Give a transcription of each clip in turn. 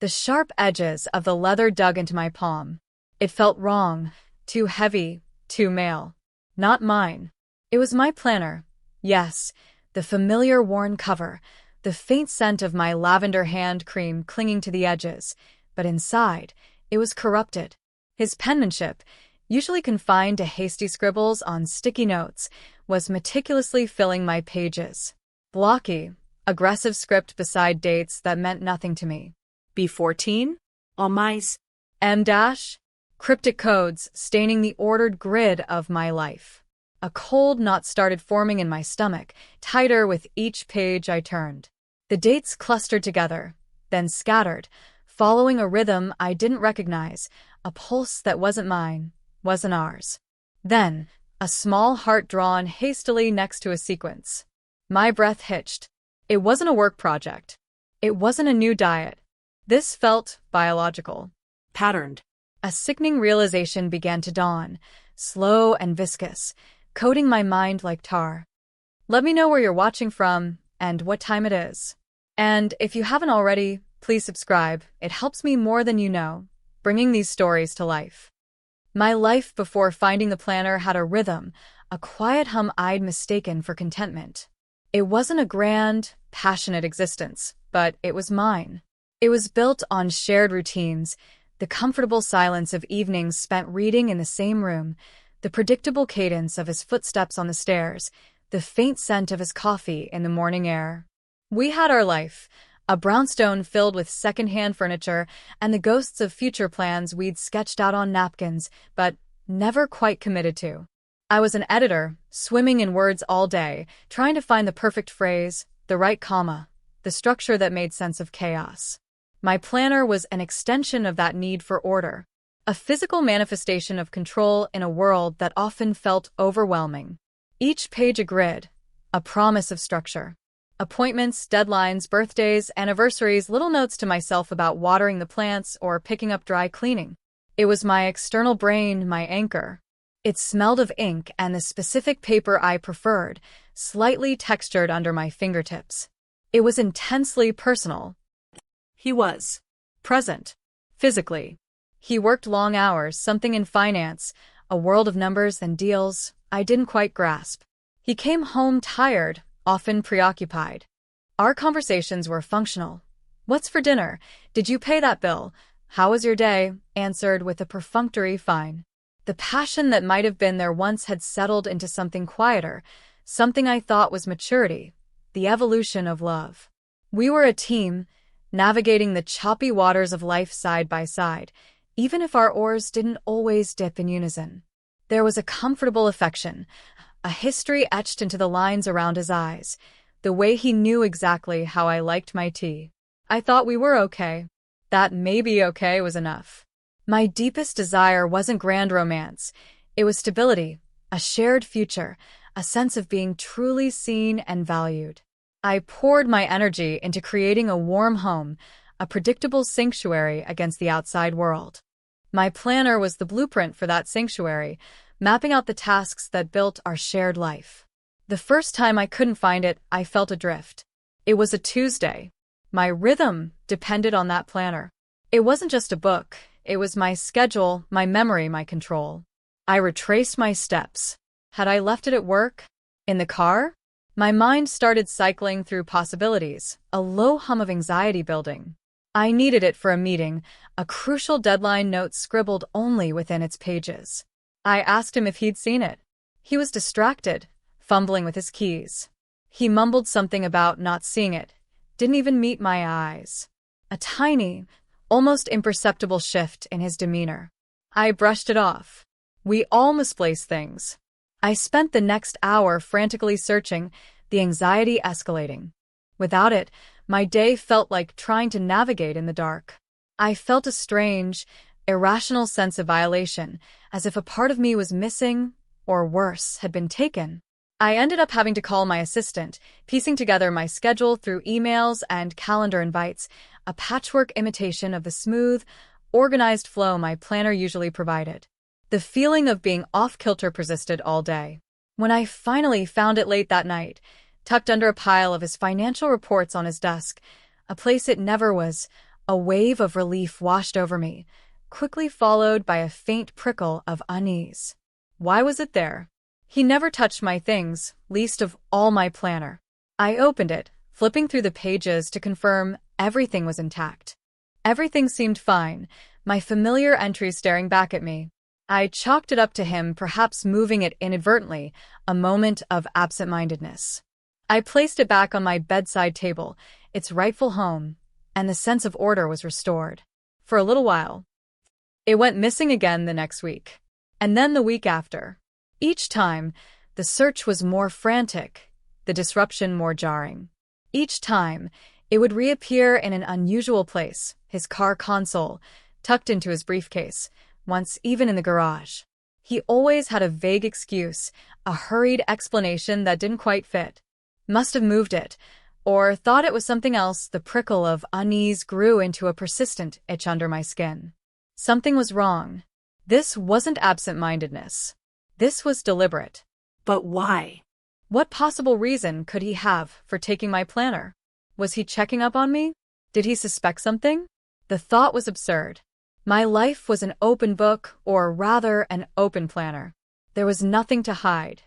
The sharp edges of the leather dug into my palm. It felt wrong, too heavy, too male. Not mine. It was my planner. Yes, the familiar worn cover, the faint scent of my lavender hand cream clinging to the edges, but inside, it was corrupted. His penmanship, usually confined to hasty scribbles on sticky notes, was meticulously filling my pages. Blocky, aggressive script beside dates that meant nothing to me. B14? On mice. M-, cryptic codes staining the ordered grid of my life. A cold knot started forming in my stomach, tighter with each page I turned. The dates clustered together, then scattered, following a rhythm I didn't recognize, a pulse that wasn't mine, wasn't ours. Then, a small heart drawn hastily next to a sequence. My breath hitched. It wasn't a work project. It wasn't a new diet. This felt biological. Patterned. A sickening realization began to dawn, slow and viscous, coating my mind like tar. Let me know where you're watching from and what time it is. And if you haven't already, please subscribe. It helps me more than you know, bringing these stories to life. My life before finding the planner had a rhythm, a quiet hum I'd mistaken for contentment. It wasn't a grand, passionate existence, but it was mine. It was built on shared routines, the comfortable silence of evenings spent reading in the same room, the predictable cadence of his footsteps on the stairs, the faint scent of his coffee in the morning air. We had our life, a brownstone filled with second-hand furniture and the ghosts of future plans we'd sketched out on napkins, but never quite committed to. I was an editor, swimming in words all day, trying to find the perfect phrase, the right comma, the structure that made sense of chaos. My planner was an extension of that need for order, a physical manifestation of control in a world that often felt overwhelming. Each page a grid, a promise of structure. Appointments, deadlines, birthdays, anniversaries, little notes to myself about watering the plants or picking up dry cleaning. It was my external brain, my anchor. It smelled of ink and the specific paper I preferred, slightly textured under my fingertips. It was intensely personal. He was present, physically. He worked long hours, something in finance, a world of numbers and deals I didn't quite grasp. He came home tired, often preoccupied. Our conversations were functional. What's for dinner? Did you pay that bill? How was your day? Answered with a perfunctory fine. The passion that might have been there once had settled into something quieter, something I thought was maturity, the evolution of love. We were a team, navigating the choppy waters of life side by side, even if our oars didn't always dip in unison. There was a comfortable affection, a history etched into the lines around his eyes, the way he knew exactly how I liked my tea. I thought we were okay. That maybe okay was enough. My deepest desire wasn't grand romance. It was stability, a shared future, a sense of being truly seen and valued. I poured my energy into creating a warm home, a predictable sanctuary against the outside world. My planner was the blueprint for that sanctuary, mapping out the tasks that built our shared life. The first time I couldn't find it, I felt adrift. It was a Tuesday. My rhythm depended on that planner. It wasn't just a book. It was my schedule, my memory, my control. I retraced my steps. Had I left it at work? In the car? My mind started cycling through possibilities, a low hum of anxiety building. I needed it for a meeting, a crucial deadline note scribbled only within its pages. I asked him if he'd seen it. He was distracted, fumbling with his keys. He mumbled something about not seeing it, didn't even meet my eyes. A tiny, almost imperceptible shift in his demeanor. I brushed it off. We all misplace things. I spent the next hour frantically searching, the anxiety escalating. Without it, my day felt like trying to navigate in the dark. I felt a strange, irrational sense of violation, as if a part of me was missing, or worse, had been taken. I ended up having to call my assistant, piecing together my schedule through emails and calendar invites, a patchwork imitation of the smooth, organized flow my planner usually provided. The feeling of being off-kilter persisted all day. When I finally found it late that night, tucked under a pile of his financial reports on his desk, a place it never was, A wave of relief washed over me, quickly followed by a faint prickle of unease. Why was it there? He never touched my things, least of all my planner. I opened it, flipping through the pages to confirm everything was intact. Everything seemed fine, my familiar entries staring back at me. I chalked it up to him perhaps moving it inadvertently, a moment of absent-mindedness. I placed it back on my bedside table, its rightful home, and the sense of order was restored. For a little while. It went missing again the next week. And then the week after. Each time, the search was more frantic, the disruption more jarring. Each time, it would reappear in an unusual place, his car console, tucked into his briefcase, once even in the garage. He always had a vague excuse, a hurried explanation that didn't quite fit. Must have moved it, or thought it was something else. The prickle of unease grew into a persistent itch under my skin. Something was wrong. This wasn't absent-mindedness. This was deliberate. But why? What possible reason could he have for taking my planner? Was he checking up on me? Did he suspect something? The thought was absurd. My life was an open book, or rather an open planner. There was nothing to hide.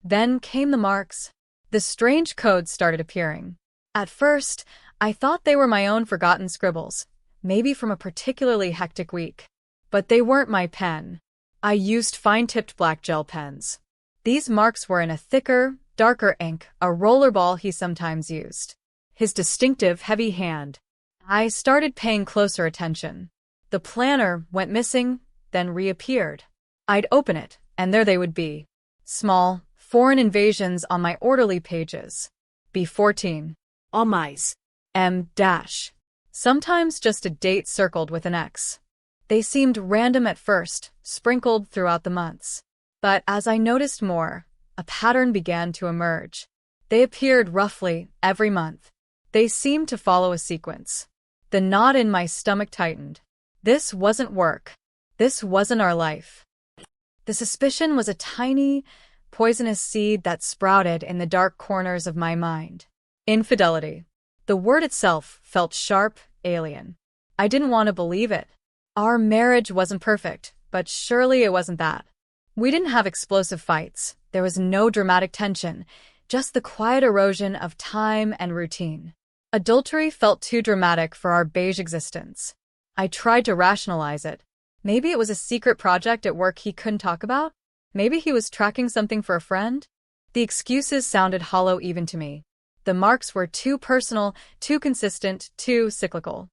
Then came the marks. The strange codes started appearing. At first, I thought they were my own forgotten scribbles, maybe from a particularly hectic week. But they weren't my pen. I used fine-tipped black gel pens. These marks were in a thicker, darker ink, a rollerball he sometimes used. His distinctive, heavy hand. I started paying closer attention. The planner went missing, then reappeared. I'd open it, and there they would be. Small, foreign invasions on my orderly pages. B14. All mice. M-. Sometimes just a date circled with an X. They seemed random at first, sprinkled throughout the months. But as I noticed more, a pattern began to emerge. They appeared roughly every month. They seemed to follow a sequence. The knot in my stomach tightened. This wasn't work. This wasn't our life. The suspicion was a tiny, poisonous seed that sprouted in the dark corners of my mind. Infidelity. The word itself felt sharp, alien. I didn't want to believe it. Our marriage wasn't perfect, but surely it wasn't that. We didn't have explosive fights. There was no dramatic tension, just the quiet erosion of time and routine. Adultery felt too dramatic for our beige existence. I tried to rationalize it. Maybe it was a secret project at work he couldn't talk about? Maybe he was tracking something for a friend? The excuses sounded hollow even to me. The marks were too personal, too consistent, too cyclical.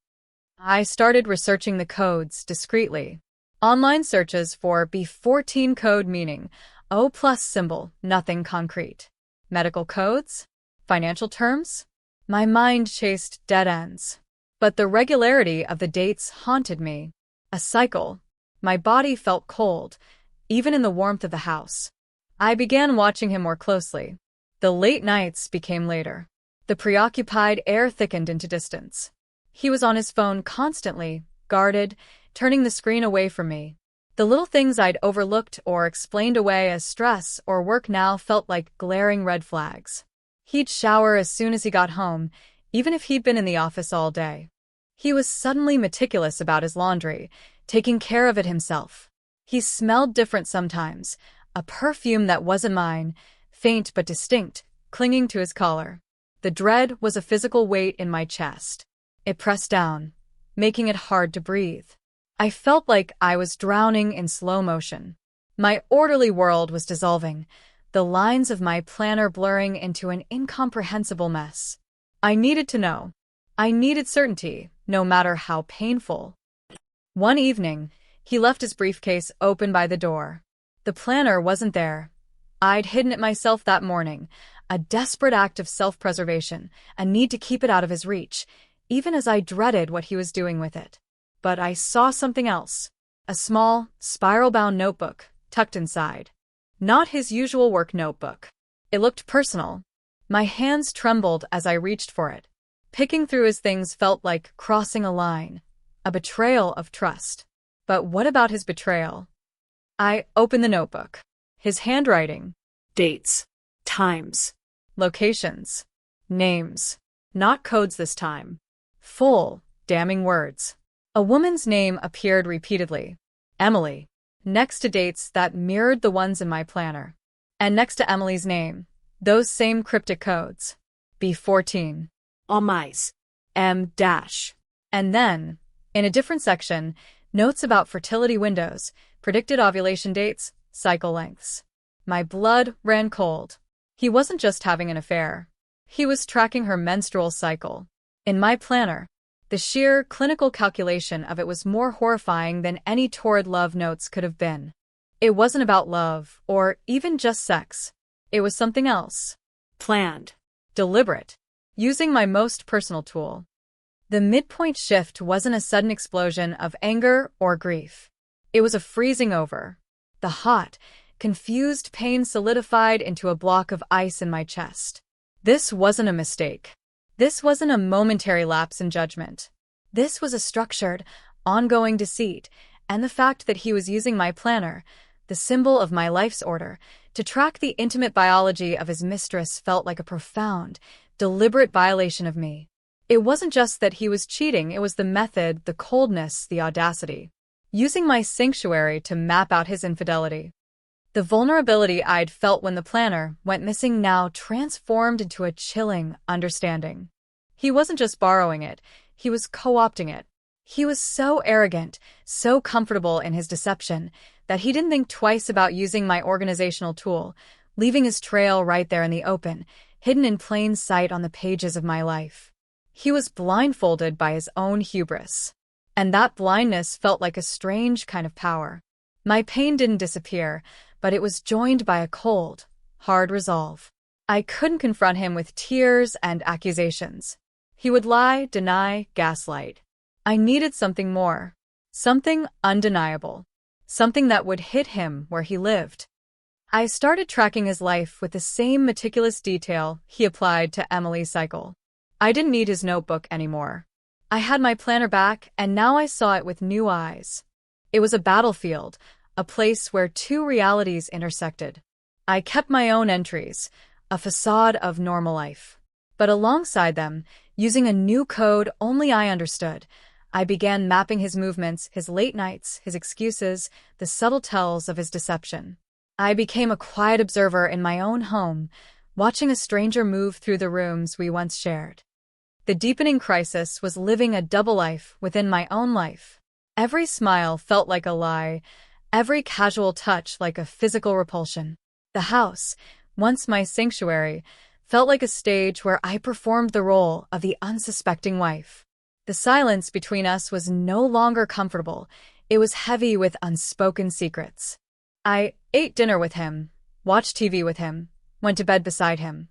I started researching the codes discreetly. Online searches for B14 code meaning O+ symbol, nothing concrete. Medical codes? Financial terms? My mind chased dead ends. But the regularity of the dates haunted me. A cycle. My body felt cold, even in the warmth of the house. I began watching him more closely. The late nights became later. The preoccupied air thickened into distance. He was on his phone constantly, guarded, turning the screen away from me. The little things I'd overlooked or explained away as stress or work now felt like glaring red flags. He'd shower as soon as he got home, even if he'd been in the office all day. He was suddenly meticulous about his laundry, taking care of it himself. He smelled different sometimes, a perfume that wasn't mine, faint but distinct, clinging to his collar. The dread was a physical weight in my chest. It pressed down, making it hard to breathe. I felt like I was drowning in slow motion. My orderly world was dissolving, the lines of my planner blurring into an incomprehensible mess. I needed to know. I needed certainty, no matter how painful. One evening, he left his briefcase open by the door. The planner wasn't there. I'd hidden it myself that morning, a desperate act of self-preservation, a need to keep it out of his reach, even as I dreaded what he was doing with it. But I saw something else. A small, spiral-bound notebook, tucked inside. Not his usual work notebook. It looked personal. My hands trembled as I reached for it. Picking through his things felt like crossing a line, a betrayal of trust. But what about his betrayal? I opened the notebook. His handwriting. Dates. Times. Locations. Names. Not codes this time. Full, damning words. A woman's name appeared repeatedly. Emily. Next to dates that mirrored the ones in my planner. And next to Emily's name, those same cryptic codes. B14. Almighty. M dash. And then, in a different section, notes about fertility windows, predicted ovulation dates, cycle lengths. My blood ran cold. He wasn't just having an affair. He was tracking her menstrual cycle. In my planner, the sheer clinical calculation of it was more horrifying than any torrid love notes could have been. It wasn't about love, or even just sex. It was something else. Planned. Deliberate. Using my most personal tool. The midpoint shift wasn't a sudden explosion of anger or grief. It was a freezing over. The hot, confused pain solidified into a block of ice in my chest. This wasn't a mistake. This wasn't a momentary lapse in judgment. This was a structured, ongoing deceit, and the fact that he was using my planner, the symbol of my life's order, to track the intimate biology of his mistress felt like a profound, deliberate violation of me. It wasn't just that he was cheating, it was the method, the coldness, the audacity. Using my sanctuary to map out his infidelity. The vulnerability I'd felt when the planner went missing now transformed into a chilling understanding. He wasn't just borrowing it, he was co-opting it. He was so arrogant, so comfortable in his deception, that he didn't think twice about using my organizational tool, leaving his trail right there in the open, hidden in plain sight on the pages of my life. He was blindfolded by his own hubris. And that blindness felt like a strange kind of power. My pain didn't disappear, but it was joined by a cold, hard resolve. I couldn't confront him with tears and accusations. He would lie, deny, gaslight. I needed something more. Something undeniable. Something that would hit him where he lived. I started tracking his life with the same meticulous detail he applied to Emily's cycle. I didn't need his notebook anymore. I had my planner back, and now I saw it with new eyes. It was a battlefield, a place where two realities intersected. I kept my own entries, a facade of normal life. But alongside them, using a new code only I understood, I began mapping his movements, his late nights, his excuses, the subtle tells of his deception. I became a quiet observer in my own home, watching a stranger move through the rooms we once shared. The deepening crisis was living a double life within my own life. Every smile felt like a lie, every casual touch like a physical repulsion. The house, once my sanctuary, felt like a stage where I performed the role of the unsuspecting wife. The silence between us was no longer comfortable. It was heavy with unspoken secrets. I ate dinner with him, watched TV with him, went to bed beside him,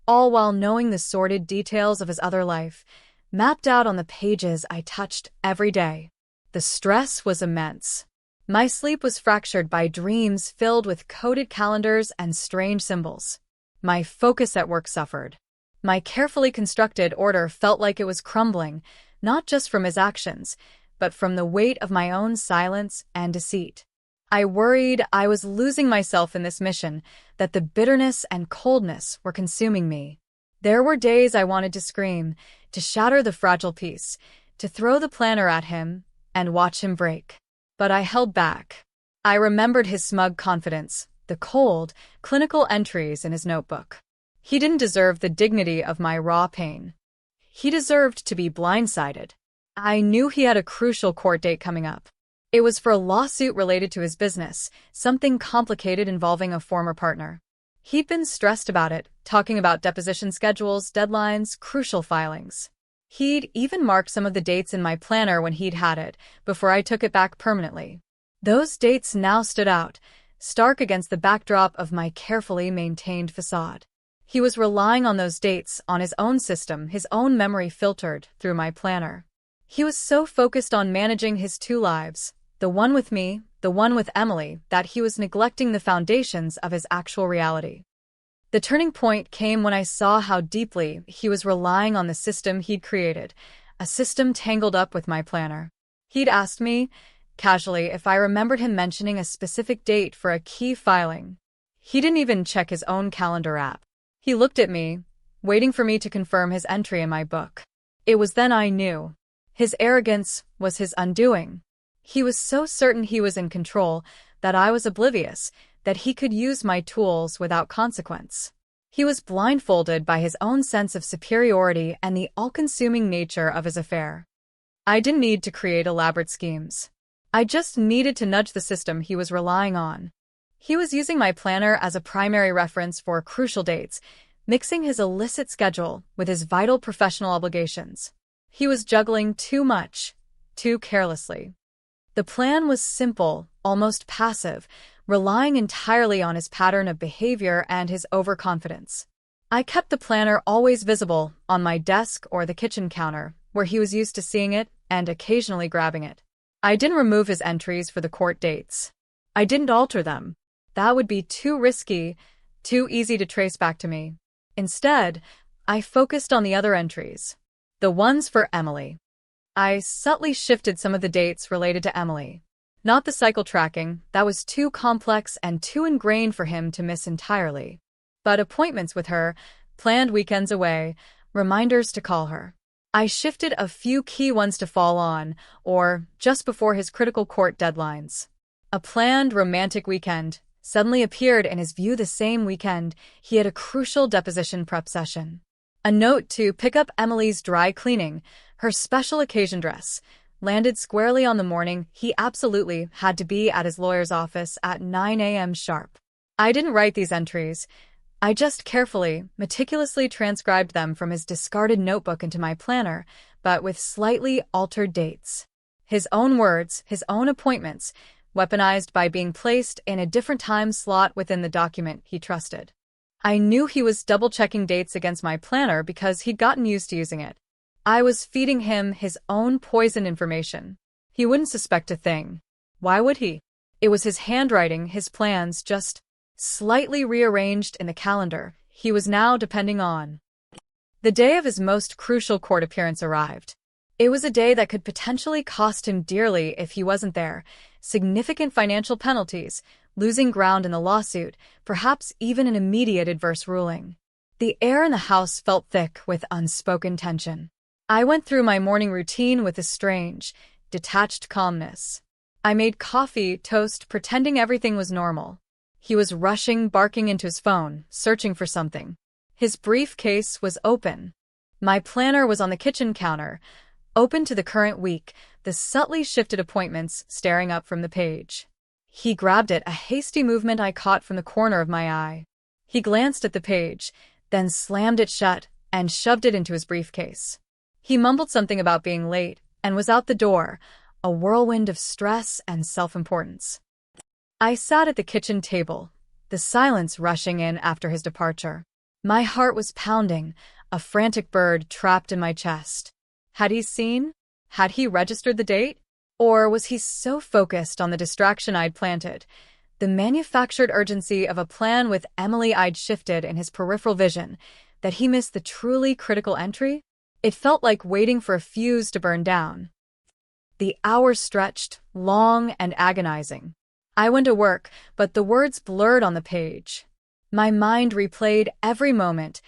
all while knowing the sordid details of his other life, mapped out on the pages I touched every day. The stress was immense. My sleep was fractured by dreams filled with coded calendars and strange symbols. My focus at work suffered. My carefully constructed order felt like it was crumbling, not just from his actions, but from the weight of my own silence and deceit. I worried I was losing myself in this mission, that the bitterness and coldness were consuming me. There were days I wanted to scream, to shatter the fragile piece, to throw the planner at him and watch him break. But I held back. I remembered his smug confidence, the cold, clinical entries in his notebook. He didn't deserve the dignity of my raw pain. He deserved to be blindsided. I knew he had a crucial court date coming up. It was for a lawsuit related to his business, something complicated involving a former partner. He'd been stressed about it, talking about deposition schedules, deadlines, crucial filings. He'd even marked some of the dates in my planner when he'd had it, before I took it back permanently. Those dates now stood out, stark against the backdrop of my carefully maintained facade. He was relying on those dates, on his own system, his own memory filtered through my planner. He was so focused on managing his two lives, the one with me, the one with Emily, that he was neglecting the foundations of his actual reality. The turning point came when I saw how deeply he was relying on the system he'd created, a system tangled up with my planner. He'd asked me, casually, if I remembered him mentioning a specific date for a key filing. He didn't even check his own calendar app. He looked at me, waiting for me to confirm his entry in my book. It was then I knew. His arrogance was his undoing. He was so certain he was in control that I was oblivious that he could use my tools without consequence. He was blindfolded by his own sense of superiority and the all-consuming nature of his affair. I didn't need to create elaborate schemes. I just needed to nudge the system he was relying on. He was using my planner as a primary reference for crucial dates, mixing his illicit schedule with his vital professional obligations. He was juggling too much, too carelessly. The plan was simple, almost passive, relying entirely on his pattern of behavior and his overconfidence. I kept the planner always visible on my desk or the kitchen counter, where he was used to seeing it and occasionally grabbing it. I didn't remove his entries for the court dates. I didn't alter them. That would be too risky, too easy to trace back to me. Instead, I focused on the other entries, the ones for Emily. I subtly shifted some of the dates related to Emily. Not the cycle tracking, that was too complex and too ingrained for him to miss entirely. But appointments with her, planned weekends away, reminders to call her. I shifted a few key ones to fall on, or just before his critical court deadlines. A planned romantic weekend suddenly appeared in his view the same weekend he had a crucial deposition prep session. A note to pick up Emily's dry cleaning, her special occasion dress, landed squarely on the morning he absolutely had to be at his lawyer's office at 9 a.m. sharp. I didn't write these entries. I just carefully, meticulously transcribed them from his discarded notebook into my planner, but with slightly altered dates. His own words, his own appointments, weaponized by being placed in a different time slot within the document he trusted. I knew he was double-checking dates against my planner because he'd gotten used to using it. I was feeding him his own poison information. He wouldn't suspect a thing. Why would he? It was his handwriting, his plans, just slightly rearranged in the calendar he was now depending on. The day of his most crucial court appearance arrived. It was a day that could potentially cost him dearly if he wasn't there. Significant financial penalties, losing ground in the lawsuit, perhaps even an immediate adverse ruling. The air in the house felt thick with unspoken tension. I went through my morning routine with a strange, detached calmness. I made coffee, toast, pretending everything was normal. He was rushing, barking into his phone, searching for something. His briefcase was open. My planner was on the kitchen counter, open to the current week, the subtly shifted appointments staring up from the page. He grabbed it, a hasty movement I caught from the corner of my eye. He glanced at the page, then slammed it shut and shoved it into his briefcase. He mumbled something about being late and was out the door, a whirlwind of stress and self-importance. I sat at the kitchen table, the silence rushing in after his departure. My heart was pounding, a frantic bird trapped in my chest. Had he seen? Had he registered the date? Or was he so focused on the distraction I'd planted, the manufactured urgency of a plan with Emily I'd shifted in his peripheral vision, that he missed the truly critical entry? It felt like waiting for a fuse to burn down. The hours stretched, long and agonizing. I went to work, but the words blurred on the page. My mind replayed every moment,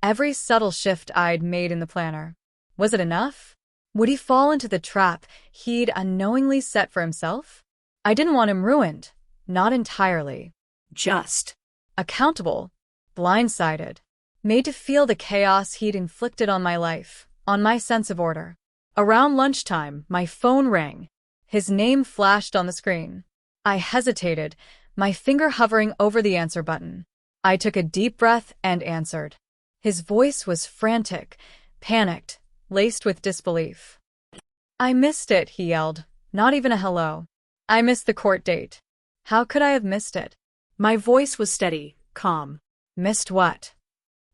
every subtle shift I'd made in the planner. Was it enough? Would he fall into the trap he'd unknowingly set for himself? I didn't want him ruined. Not entirely. Just accountable, blindsided, made to feel the chaos he'd inflicted on my life, on my sense of order. Around lunchtime, my phone rang. His name flashed on the screen. I hesitated, my finger hovering over the answer button. I took a deep breath and answered. His voice was frantic, panicked, laced with disbelief. "I missed it," he yelled. Not even a hello. "I missed the court date." How could I have missed it? My voice was steady, calm. Missed what?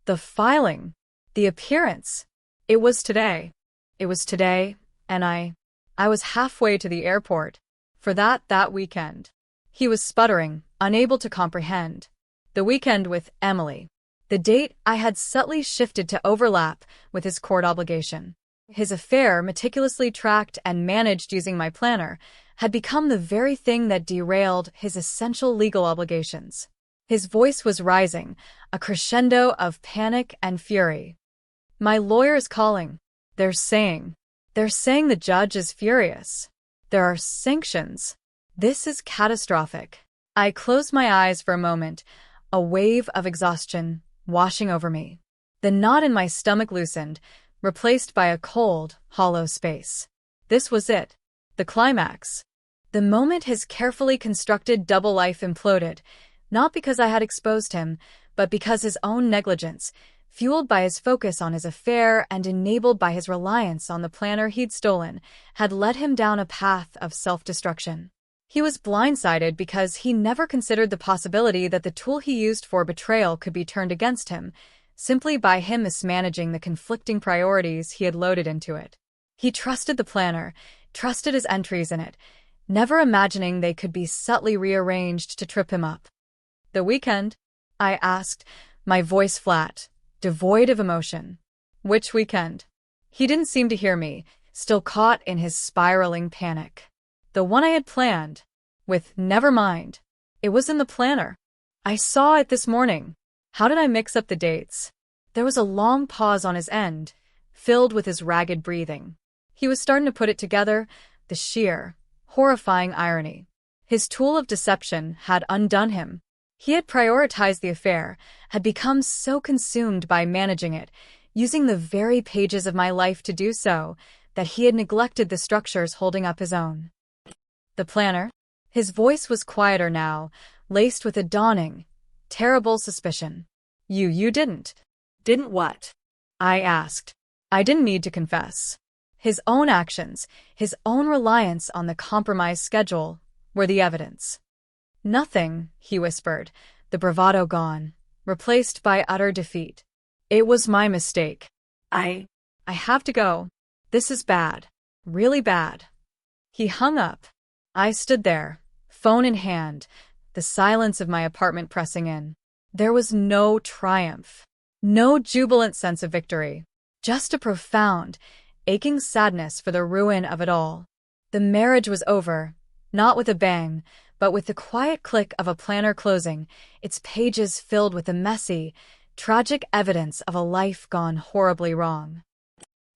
The filing. The appearance. It was today. It was today, and I was halfway to the airport. For that weekend. He was sputtering, unable to comprehend. The weekend with Emily. The date I had subtly shifted to overlap with his court obligation. His affair, meticulously tracked and managed using my planner, had become the very thing that derailed his essential legal obligations. His voice was rising, a crescendo of panic and fury. "My lawyer is calling. They're saying They're saying the judge is furious. There are sanctions. This is catastrophic. I closed my eyes for a moment, a wave of exhaustion washing over me. The knot in my stomach loosened, replaced by a cold, hollow space. This was it. The climax. The moment his carefully constructed double life imploded, not because I had exposed him, but because his own negligence, fueled by his focus on his affair and enabled by his reliance on the planner he'd stolen, had led him down a path of self-destruction. He was blindsided because he never considered the possibility that the tool he used for betrayal could be turned against him, simply by him mismanaging the conflicting priorities he had loaded into it. He trusted the planner, trusted his entries in it, never imagining they could be subtly rearranged to trip him up. "The weekend?" I asked, my voice flat, devoid of emotion. "Which weekend?" He didn't seem to hear me, still caught in his spiraling panic. "The one I had planned." With "never mind." "It was in the planner. I saw it this morning." How did I mix up the dates? There was a long pause on his end, filled with his ragged breathing. He was starting to put it together, the sheer, horrifying irony. His tool of deception had undone him. He had prioritized the affair, had become so consumed by managing it, using the very pages of my life to do so, that he had neglected the structures holding up his own. "The planner?" His voice was quieter now, laced with a dawning, terrible suspicion. You didn't." Didn't what? I asked. I didn't need to confess. His own actions, his own reliance on the compromised schedule, were the evidence. "Nothing," he whispered, the bravado gone, replaced by utter defeat. "It was my mistake. I have to go. This is bad. Really bad." He hung up. I stood there, phone in hand, the silence of my apartment pressing in. There was no triumph, no jubilant sense of victory, just a profound, aching sadness for the ruin of it all. The marriage was over, not with a bang, but with the quiet click of a planner closing, its pages filled with the messy, tragic evidence of a life gone horribly wrong.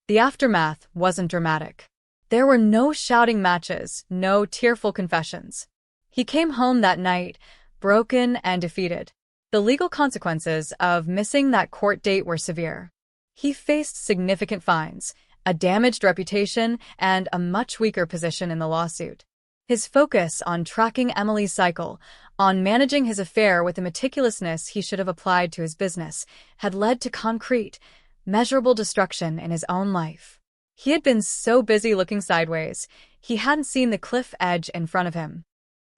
The aftermath wasn't dramatic. There were no shouting matches, no tearful confessions. He came home that night, broken and defeated. The legal consequences of missing that court date were severe. He faced significant fines, a damaged reputation, and a much weaker position in the lawsuit. His focus on tracking Emily's cycle, on managing his affair with the meticulousness he should have applied to his business, had led to concrete, measurable destruction in his own life. He had been so busy looking sideways, he hadn't seen the cliff edge in front of him.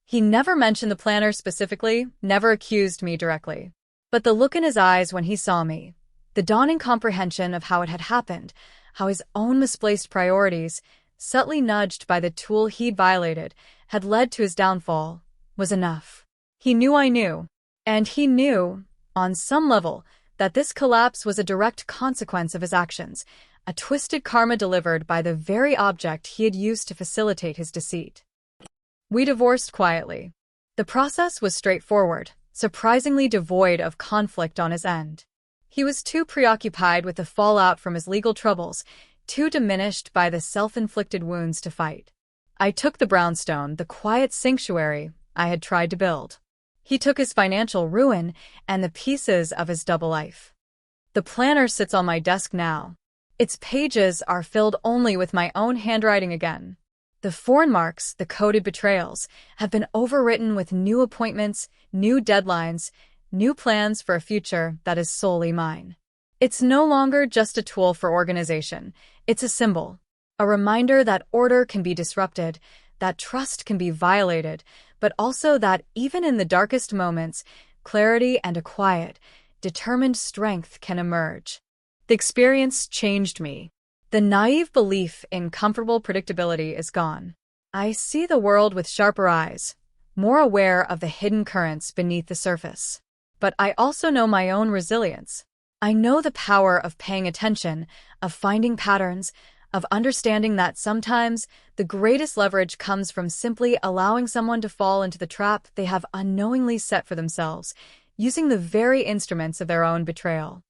He never mentioned the planner specifically, never accused me directly. But the look in his eyes when he saw me, the dawning comprehension of how it had happened, how his own misplaced priorities, subtly nudged by the tool he'd violated, had led to his downfall, was enough. He knew I knew. And he knew, on some level, that this collapse was a direct consequence of his actions, a twisted karma delivered by the very object he had used to facilitate his deceit. We divorced quietly. The process was straightforward, surprisingly devoid of conflict on his end. He was too preoccupied with the fallout from his legal troubles, too diminished by the self-inflicted wounds to fight. I took the brownstone, the quiet sanctuary I had tried to build. He took his financial ruin and the pieces of his double life. The planner sits on my desk now. Its pages are filled only with my own handwriting again. The foreign marks, the coded betrayals, have been overwritten with new appointments, new deadlines, new plans for a future that is solely mine. It's no longer just a tool for organization. It's a symbol, a reminder that order can be disrupted, that trust can be violated, but also that even in the darkest moments, clarity and a quiet, determined strength can emerge. The experience changed me. The naive belief in comfortable predictability is gone. I see the world with sharper eyes, more aware of the hidden currents beneath the surface. But I also know my own resilience. I know the power of paying attention, of finding patterns, of understanding that sometimes the greatest leverage comes from simply allowing someone to fall into the trap they have unknowingly set for themselves, using the very instruments of their own betrayal.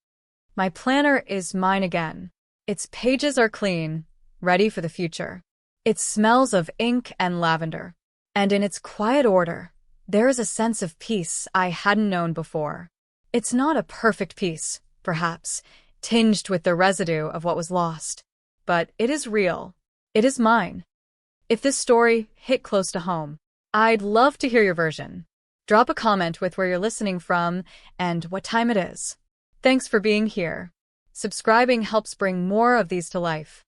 My planner is mine again. Its pages are clean, ready for the future. It smells of ink and lavender. And in its quiet order, there is a sense of peace I hadn't known before. It's not a perfect peace, perhaps, tinged with the residue of what was lost. But it is real. It is mine. If this story hit close to home, I'd love to hear your version. Drop a comment with where you're listening from and what time it is. Thanks for being here. Subscribing helps bring more of these to life.